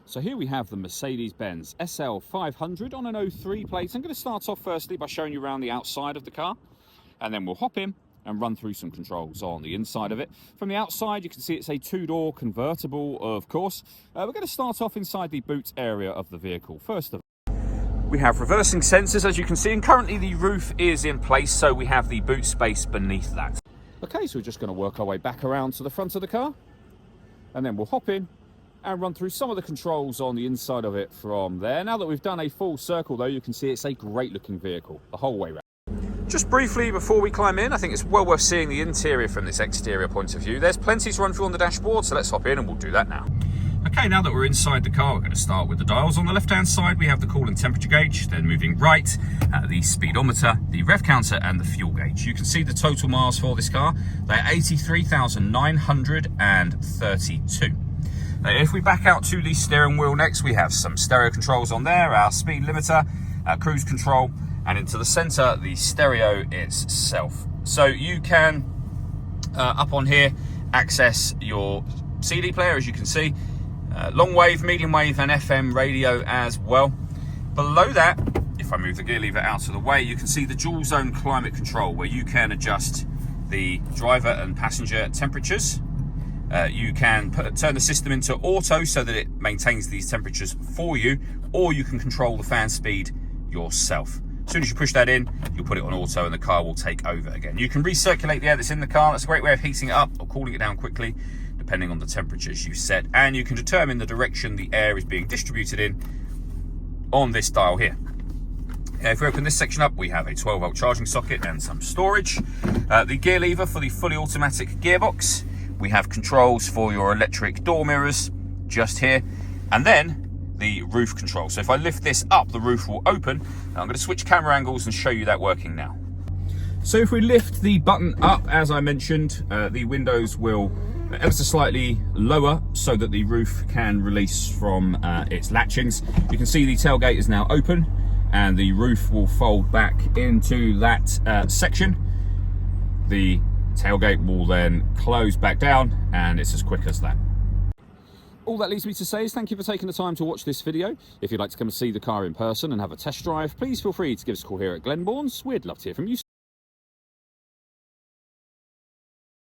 So here we have the Mercedes-Benz SL500 on an 03 plate. I'm going to start off firstly by showing you around the outside of the car, and then we'll hop in and run through some controls on the inside of it. From the outside, you can see it's a two-door convertible, of course. We're going to start off inside the boot area of the vehicle. First of all, we have reversing sensors, as you can see, and currently the roof is in place, so we have the boot space beneath that. Okay, so we're just going to work our way back around to the front of the car, and then we'll hop in and run through some of the controls on the inside of it from there. Now that we've done a full circle, though, you can see it's a great looking vehicle the whole way around. Just briefly before we climb in, I think it's well worth seeing the interior from this exterior point of view. There's plenty to run through on the dashboard, so let's hop in and we'll do that now. Okay, now that we're inside the car, we're going to start with the dials. On the left-hand side, we have the coolant temperature gauge, then moving right, the speedometer, the rev counter, and the fuel gauge. You can see the total miles for this car. They're 83,932. If we back out to the steering wheel next, we have some stereo controls on there, our speed limiter, cruise control, and into the center, the stereo itself. So you can, up on here, access your CD player, as you can see, long wave, medium wave, and FM radio as well. Below that, if I move the gear lever out of the way, you can see the dual zone climate control, where you can adjust the driver and passenger temperatures. You can turn the system into auto so that it maintains these temperatures for you, or you can control the fan speed yourself. As soon as you push that in, you'll put it on auto and the car will take over again. You can recirculate the air that's in the car. That's a great way of heating it up or cooling it down quickly, depending on the temperatures you set. And you can determine the direction the air is being distributed in on this dial here. If we open this section up, we have a 12-volt charging socket and some storage. The gear lever for the fully automatic gearbox. We have controls for your electric door mirrors just here, and then the roof control. So if I lift this up, the roof will open. And I'm going to switch camera angles and show you that working now. So if we lift the button up, as I mentioned, the windows will ever so slightly lower so that the roof can release from its latchings. You can see the tailgate is now open and the roof will fold back into that section. The tailgate will then close back down, and it's as quick as that. All that leaves me to say is thank you for taking the time to watch this video. If you'd like to come and see the car in person and have a test drive, please feel free to give us a call here at Glenbourne's. We'd love to hear from you.